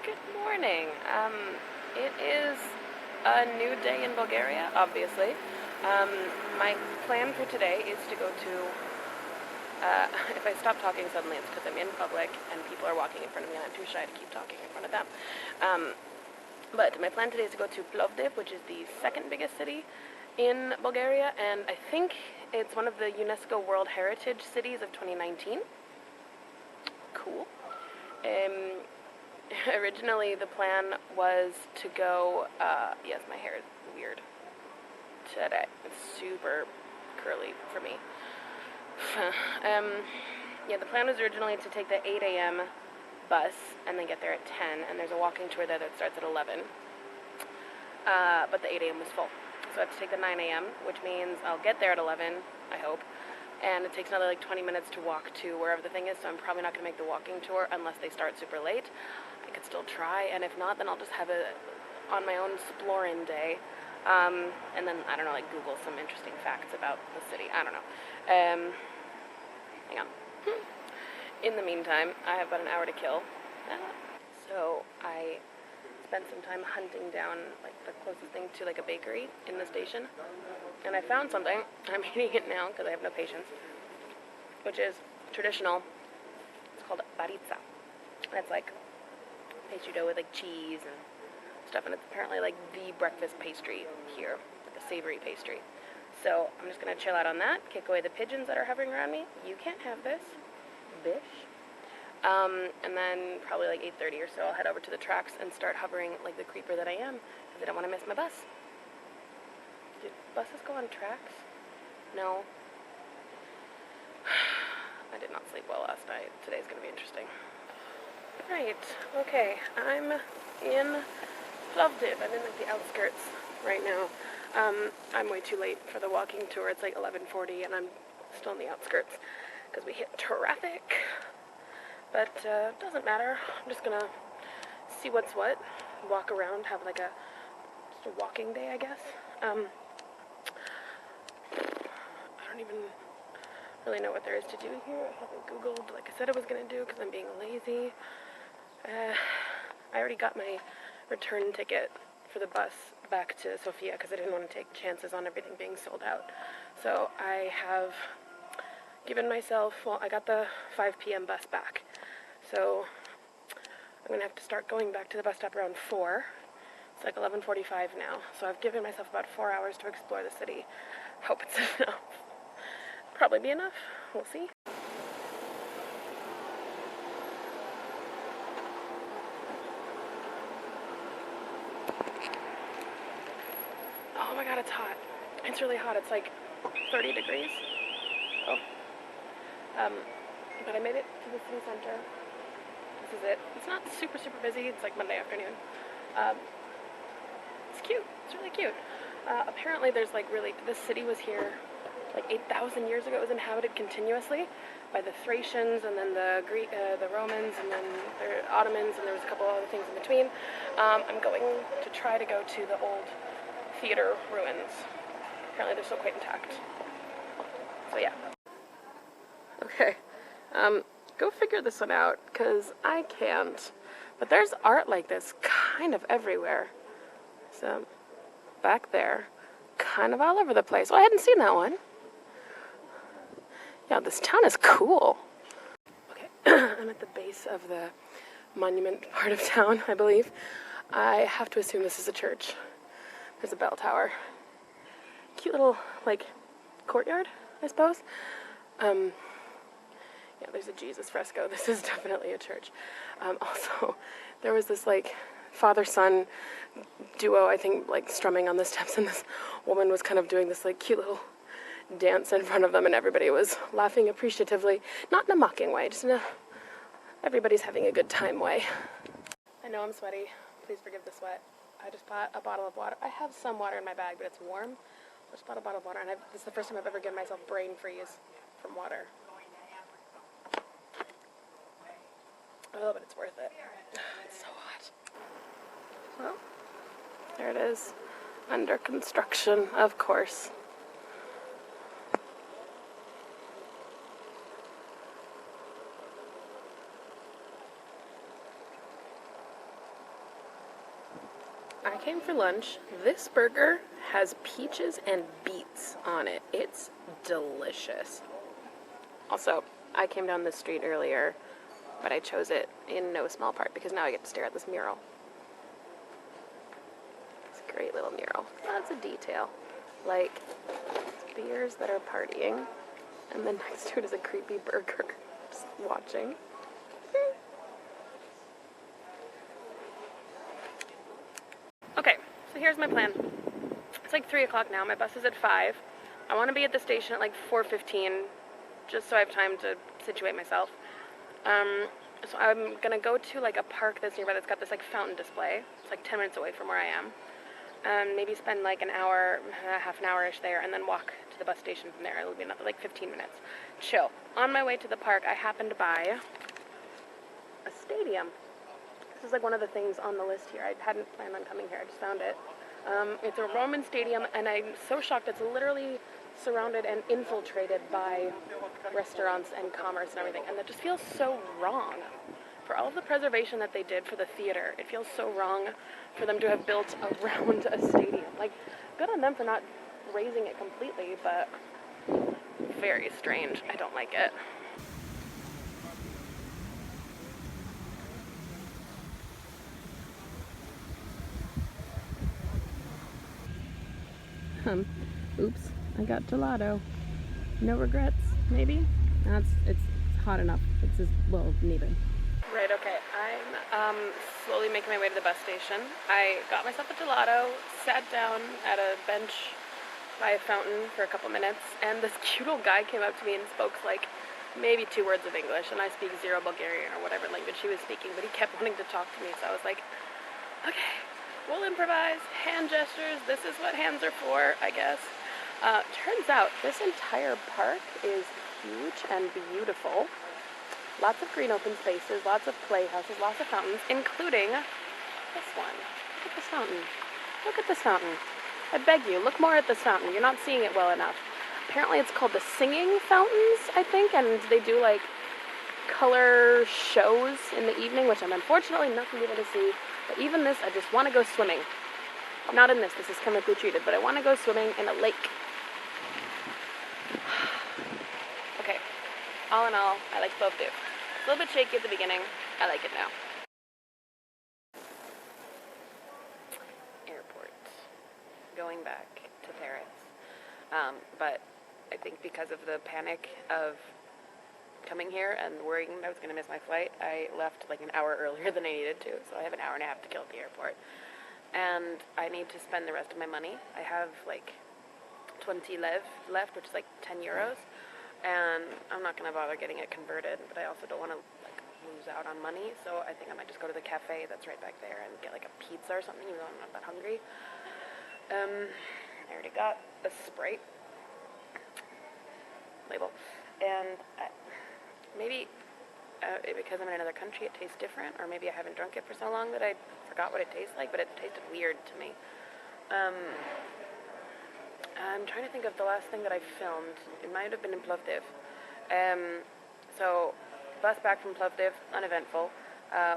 Good morning. It is a new day in Bulgaria, obviously. My plan for today is to go to, if I stop talking suddenly, it's because I'm in public and people are walking in front of me and I'm too shy to keep talking in front of them. But my plan today is to go to Plovdiv, which is the second biggest city in Bulgaria, and I think it's one of the UNESCO World Heritage Cities of 2019. Cool. Originally the plan was to go, yes, my hair is weird today. It's super curly for me. Yeah, the plan was originally to take the 8 a.m. bus and then get there at 10, and there's a walking tour there that starts at 11. But the 8 a.m. was full. So I have to take the 9 a.m., which means I'll get there at 11, I hope. And it takes another like 20 minutes to walk to wherever the thing is, so I'm probably not going to make the walking tour unless they start super late. I could still try, and if not, then I'll just have it on my own exploring day. And then, I don't know, like Google some interesting facts about the city. I don't know. Hang on. In the meantime, I have about an hour to kill. So I spent some time hunting down like the closest thing to like a bakery in the station. And I found something. I'm eating it now because I have no patience. Which is traditional. It's called baritza. And it's like pastry dough with like cheese and stuff, and it's apparently like the breakfast pastry here, like a savory pastry. So I'm just gonna chill out on that, kick away the pigeons that are hovering around me. You can't have this, bish. And then probably like 8:30 or so, I'll head over to the tracks and start hovering like the creeper that I am, because I don't want to miss my bus. Do buses go on tracks? No. I did not sleep well last night. Today's gonna be interesting. Right, okay, I'm in Plovdiv. I'm in like the outskirts right now. I'm way too late for the walking tour. It's like 11:40 and I'm still in the outskirts because we hit traffic. But doesn't matter. I'm just gonna see what's what, walk around, have like just a walking day, I guess. I don't even really know what there is to do here. I haven't Googled like I said I was gonna do because I'm being lazy. I already got my return ticket for the bus back to Sofia because I didn't want to take chances on everything being sold out. So I have given myself, well, I got the 5 p.m. bus back. So I'm going to have to start going back to the bus stop around 4. It's like 11:45 now. So I've given myself about 4 hours to explore the city. Hope it's enough. Probably be enough. We'll see. Oh my god, it's hot. It's really hot. It's like 30 degrees. Oh. But I made it to the city center. This is it. It's not super busy. It's like Monday afternoon. It's cute. It's really cute. Apparently there's like really, this city was here like 8,000 years ago. It was inhabited continuously by the Thracians and then the Romans and then the Ottomans, and there was a couple other things in between. I'm going to try to go to the old theater ruins. Apparently they're still quite intact. So yeah. Okay. Go figure this one out, because I can't. But there's art like this kind of everywhere. So, back there, kind of all over the place. Well, I hadn't seen that one. Yeah, this town is cool. Okay, I'm at the base of the monument part of town, I believe. I have to assume this is a church. There's a bell tower. Cute little, like, courtyard, I suppose. Yeah, there's a Jesus fresco. This is definitely a church. Also, there was this, like, father-son duo, I think, like, strumming on the steps, and this woman was kind of doing this, like, cute little dance in front of them, and everybody was laughing appreciatively. Not in a mocking way, just in a everybody's having a good time way. I know I'm sweaty. Please forgive the sweat. I just bought a bottle of water. I have some water in my bag, but it's warm. I just bought a bottle of water, and this is the first time I've ever given myself brain freeze from water. Oh, but it's worth it. It's so hot. Well, there it is. Under construction, of course. I came for lunch. This burger has peaches and beets on it. It's delicious. Also, I came down this street earlier, but I chose it in no small part because now I get to stare at this mural. It's a great little mural. Lots of detail. Like, beers that are partying, and then next to it is a creepy burger just watching. Okay, so here's my plan. It's like 3 o'clock now. My bus is at 5. I want to be at the station at like 4:15, just so I have time to situate myself. So I'm gonna go to like a park that's nearby that's got this like fountain display. It's like 10 minutes away from where I am. And maybe spend like an hour, half an hour-ish there, and then walk to the bus station from there. It'll be another like 15 minutes. Chill. On my way to the park, I happened to buy a stadium. This is like one of the things on the list here. I hadn't planned on coming here. I just found it. It's a Roman stadium, and I'm so shocked. It's literally surrounded and infiltrated by restaurants and commerce and everything, and that just feels so wrong. For all of the preservation that they did for the theater, it feels so wrong for them to have built around a stadium. Like, good on them for not raising it completely, but very strange. I don't like it. Oops, I got gelato. No regrets, maybe? It's hot enough. It's as well needed. Right, okay. I'm slowly making my way to the bus station. I got myself a gelato, sat down at a bench by a fountain for a couple minutes, and this cute old guy came up to me and spoke like maybe 2 words of English, and I speak 0 Bulgarian or whatever language he was speaking, but he kept wanting to talk to me, so I was like, okay, we'll improvise, hand gestures, this is what hands are for, I guess. Turns out this entire park is huge and beautiful. Lots of green open spaces, lots of playhouses, lots of fountains, including this one. Look at this fountain. Look at this fountain. I beg you, look more at this fountain. You're not seeing it well enough. Apparently it's called the Singing Fountains, I think, and they do like color shows in the evening, which I'm unfortunately not going to be able to see. But even this, I just want to go swimming. Not in this is chemically treated, but I want to go swimming in a lake. Okay, all in all, I like both It's a little bit shaky at the beginning. I like it now. Airport. Going back to Paris. But I think because of the panic of coming here and worrying I was going to miss my flight, I left like an hour earlier than I needed to, so I have an hour and a half to kill at the airport. And I need to spend the rest of my money. I have like 20 left, which is like 10 euros. And I'm not going to bother getting it converted, but I also don't want to like lose out on money, so I think I might just go to the cafe that's right back there and get like a pizza or something, even though I'm not that hungry. I already got a Sprite label, and maybe because I'm in another country it tastes different, or maybe I haven't drunk it for so long that I forgot what it tastes like, but it tasted weird to me. I'm trying to think of the last thing that I filmed. It might have been in Plovdiv. So, bus back from Plovdiv, uneventful.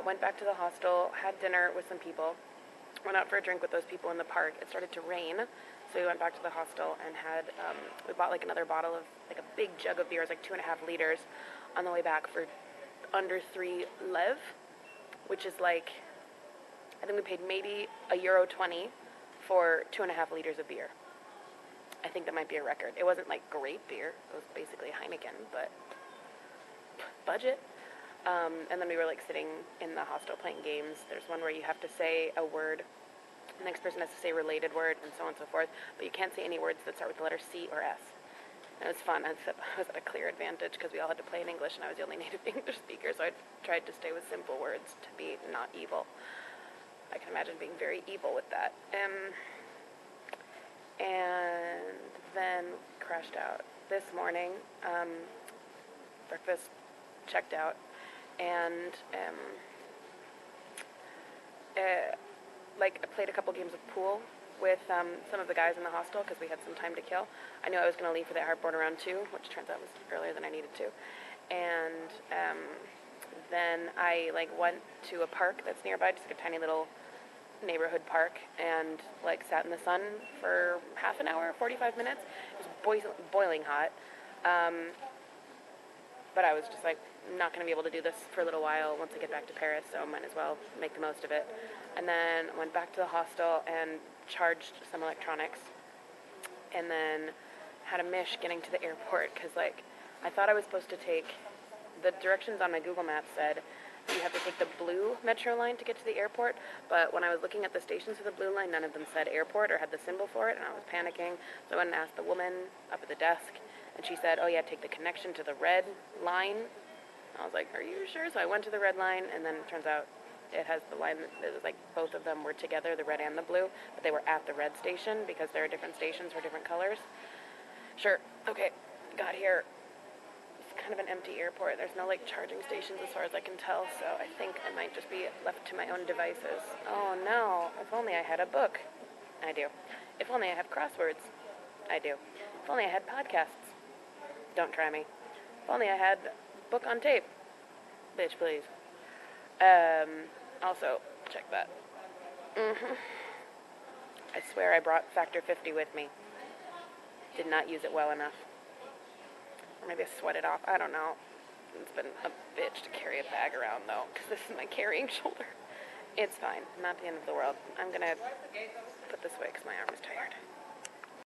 Went back to the hostel, had dinner with some people. Went out for a drink with those people in the park. It started to rain, so we went back to the hostel and we bought like another bottle of, like a big jug of beer. It was like 2.5 liters on the way back for under 3 lev, which is like, I think we paid maybe €1.20 for 2.5 liters of beer. I think that might be a record. It wasn't like great beer. It was basically Heineken, but budget. And then we were like sitting in the hostel playing games. There's one where you have to say a word. The next person has to say a related word and so on and so forth. But you can't say any words that start with the letter C or S. And it was fun. I was at a clear advantage because we all had to play in English and I was the only native English speaker. So I tried to stay with simple words to be not evil. I can imagine being very evil with that. And then crashed out this morning. Breakfast, checked out, and I played a couple games of pool with some of the guys in the hostel because we had some time to kill. I knew I was going to leave for the airport around 2, which turns out was earlier than I needed to. And then I went to a park that's nearby, just like a tiny little neighborhood park and like sat in the sun for half an hour, 45 minutes. It was boiling hot. But I was just like, not going to be able to do this for a little while once I get back to Paris, so might as well make the most of it. And then went back to the hostel and charged some electronics. And then had a mish getting to the airport because, like, I thought I was supposed to take, the directions on my Google Maps said you have to take the blue metro line to get to the airport, but when I was looking at the stations for the blue line, none of them said airport or had the symbol for it, and I was panicking. So I went and asked the woman up at the desk, and she said, oh yeah, take the connection to the red line. I was like, are you sure? So I went to the red line, and then it turns out it has the line that it was like both of them were together, the red and the blue, but they were at the red station because there are different stations for different colors. Sure, okay, got here. It's kind of an empty airport. There's no like charging stations as far as I can tell, so I think I might just be left to my own devices. Oh no, if only I had a book. I do. If only I had crosswords. I do. If only I had podcasts. Don't try me. If only I had book on tape. Bitch, please. Also, check that. I swear I brought Factor 50 with me. Did not use it well enough. Or maybe I sweated off. I don't know. It's been a bitch to carry a bag around, though, because this is my carrying shoulder. It's fine. Not the end of the world. I'm going to put this away because my arm is tired.